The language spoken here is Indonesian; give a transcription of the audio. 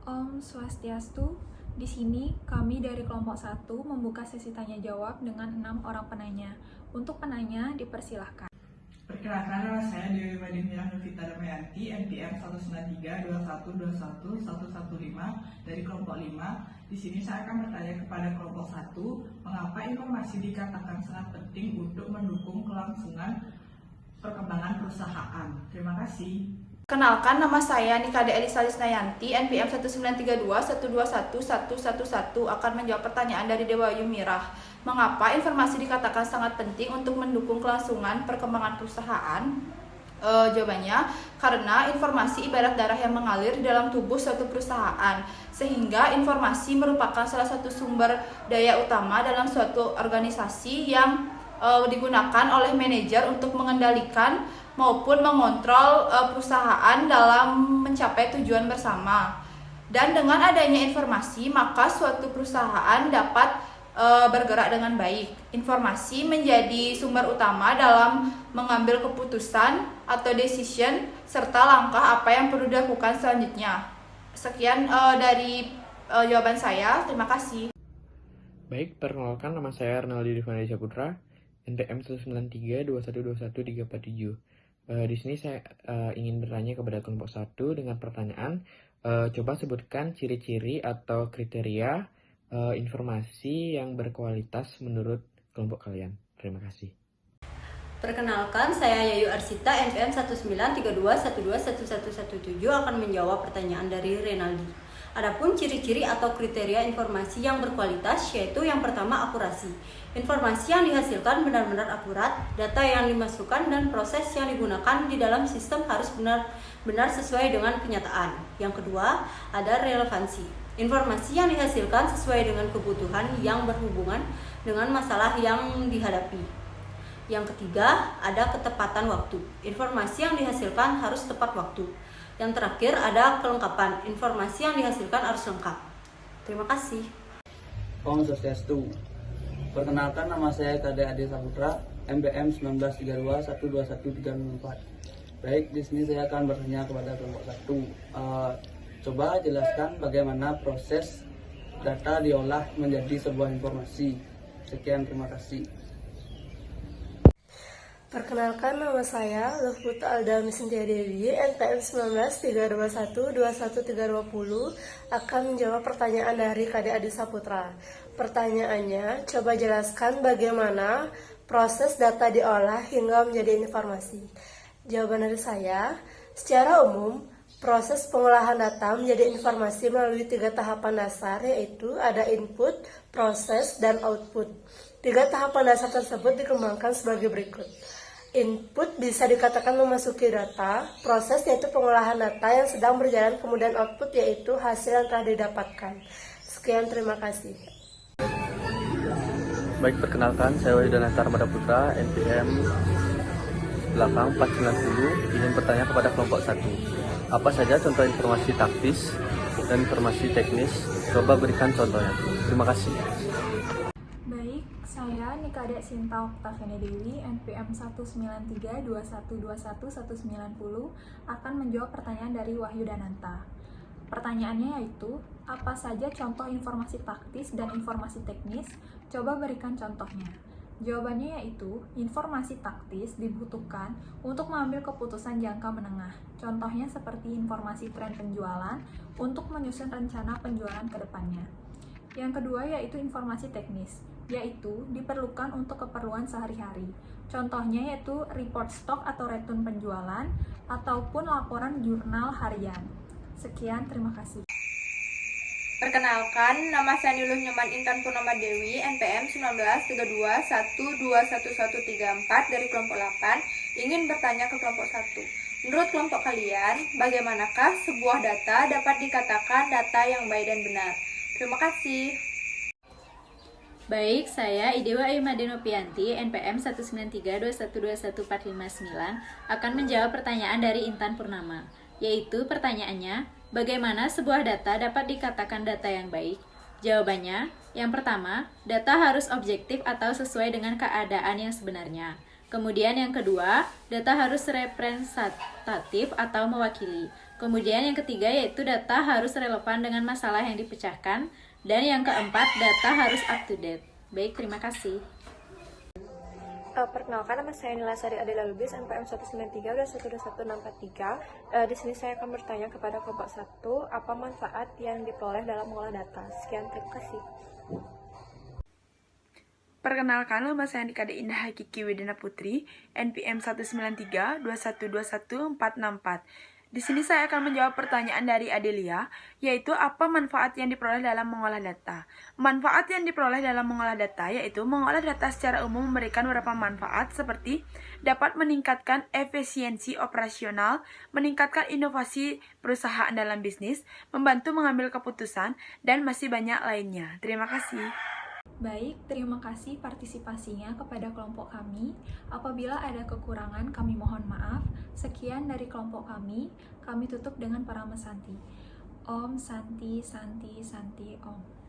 Om Swastiastu. Di sini kami dari kelompok 1 membuka sesi tanya jawab dengan 6 orang penanya. Untuk penanya dipersilahkan. Perkenalkan, nama saya Dewi Madinah Novita Damayanti, NPM 19321111115 dari kelompok 5. Di sini saya akan bertanya kepada kelompok 1, mengapa informasi dikatakan sangat penting untuk mendukung kelangsungan perkembangan perusahaan. Terima kasih. Kenalkan, nama saya Nikade Elisa Lisnayanti, NPM 19321211111 akan menjawab pertanyaan dari Dewa Yumirah. Mengapa informasi dikatakan sangat penting untuk mendukung kelangsungan perkembangan perusahaan? Jawabannya, karena informasi ibarat darah yang mengalir di dalam tubuh suatu perusahaan, sehingga informasi merupakan salah satu sumber daya utama dalam suatu organisasi yang digunakan oleh manajer untuk mengendalikan maupun mengontrol perusahaan dalam mencapai tujuan bersama. Dan dengan adanya informasi, maka suatu perusahaan dapat bergerak dengan baik. Informasi menjadi sumber utama dalam mengambil keputusan atau decision serta langkah apa yang perlu dilakukan selanjutnya. Sekian dari jawaban saya. Terima kasih. Baik, perkenalkan, nama saya Arnaldi Divana Saputra, NPM 19321211347. Di sini saya ingin bertanya kepada kelompok 1 dengan pertanyaan, coba sebutkan ciri-ciri atau kriteria informasi yang berkualitas menurut kelompok kalian. Terima kasih. Perkenalkan, saya Yayu Arsita, NPM 19321211117 akan menjawab pertanyaan dari Renaldi. Adapun ciri-ciri atau kriteria informasi yang berkualitas yaitu yang pertama, akurasi. Informasi yang dihasilkan benar-benar akurat, data yang dimasukkan dan proses yang digunakan di dalam sistem harus benar-benar sesuai dengan kenyataan. Yang kedua, ada relevansi. Informasi yang dihasilkan sesuai dengan kebutuhan yang berhubungan dengan masalah yang dihadapi. Yang ketiga, ada ketepatan waktu. Informasi yang dihasilkan harus tepat waktu. Yang terakhir, ada kelengkapan. Informasi yang dihasilkan harus lengkap. Terima kasih. Om Swastiastu. Perkenalkan, nama saya Kade Ade Saputra, MPM 1932121304. Baik, di sini saya akan bertanya kepada kelompok 1. Coba jelaskan bagaimana proses data diolah menjadi sebuah informasi. Sekian, terima kasih. Perkenalkan, nama saya Lufputa Aldami Sintia Dewi, NPM 19321211320 akan menjawab pertanyaan dari Kade Adi Saputra. Pertanyaannya, coba jelaskan bagaimana proses data diolah hingga menjadi informasi. Jawaban dari saya, secara umum, proses pengolahan data menjadi informasi melalui 3 tahapan dasar, yaitu ada input, proses, dan output. 3 tahapan dasar tersebut dikembangkan sebagai berikut. Input bisa dikatakan memasuki data, proses yaitu pengolahan data yang sedang berjalan, kemudian output yaitu hasil yang telah didapatkan. Sekian, terima kasih. Baik, perkenalkan, saya Wahyudan Armada Putra, NPM 8490, ingin bertanya kepada kelompok 1. Apa saja contoh informasi taktis dan informasi teknis? Coba berikan contohnya. Terima kasih. Baik, saya Nikade Sinta Oktavene Dewi, NPM 19321211910 akan menjawab pertanyaan dari Wahyu Dananta. Pertanyaannya yaitu, apa saja contoh informasi taktis dan informasi teknis? Coba berikan contohnya. Jawabannya yaitu, informasi taktis dibutuhkan untuk mengambil keputusan jangka menengah. Contohnya seperti informasi tren penjualan untuk menyusun rencana penjualan ke depannya. Yang kedua yaitu informasi teknis, yaitu diperlukan untuk keperluan sehari-hari. Contohnya yaitu report stok atau retun penjualan ataupun laporan jurnal harian. Sekian, terima kasih. Perkenalkan, nama saya Nuluh Nyoman Intan Purnama Dewi, NPM 1932121113 dari kelompok 8, ingin bertanya ke kelompok 1. Menurut kelompok kalian, bagaimanakah sebuah data dapat dikatakan data yang baik dan benar? Terima kasih. Baik, saya Idewa Imadenopianti, NPM 19321214559 akan menjawab pertanyaan dari Intan Purnama, yaitu pertanyaannya, bagaimana sebuah data dapat dikatakan data yang baik? Jawabannya, yang pertama, data harus objektif atau sesuai dengan keadaan yang sebenarnya. Kemudian yang kedua, data harus representatif atau mewakili. Kemudian yang ketiga yaitu data harus relevan dengan masalah yang dipecahkan. Dan yang keempat, data harus up to date. Baik, terima kasih. Perkenalkan, nama saya Nilasari Adela Lubis, NPM 193212163. Di sini saya akan bertanya kepada kelompok 1, apa manfaat yang diperoleh dalam mengolah data? Sekian, terima kasih. Perkenalkan, nama saya Andika Indah Hakiki Widana Putri, NPM 19321214464. Di sini saya akan menjawab pertanyaan dari Adelia, yaitu apa manfaat yang diperoleh dalam mengolah data. Manfaat yang diperoleh dalam mengolah data yaitu mengolah data secara umum memberikan beberapa manfaat seperti dapat meningkatkan efisiensi operasional, meningkatkan inovasi perusahaan dalam bisnis, membantu mengambil keputusan, dan masih banyak lainnya. Terima kasih. Baik, terima kasih partisipasinya kepada kelompok kami. Apabila ada kekurangan, kami mohon maaf. Sekian dari kelompok kami tutup dengan para mesanti. Om Santi Santi Santi Om.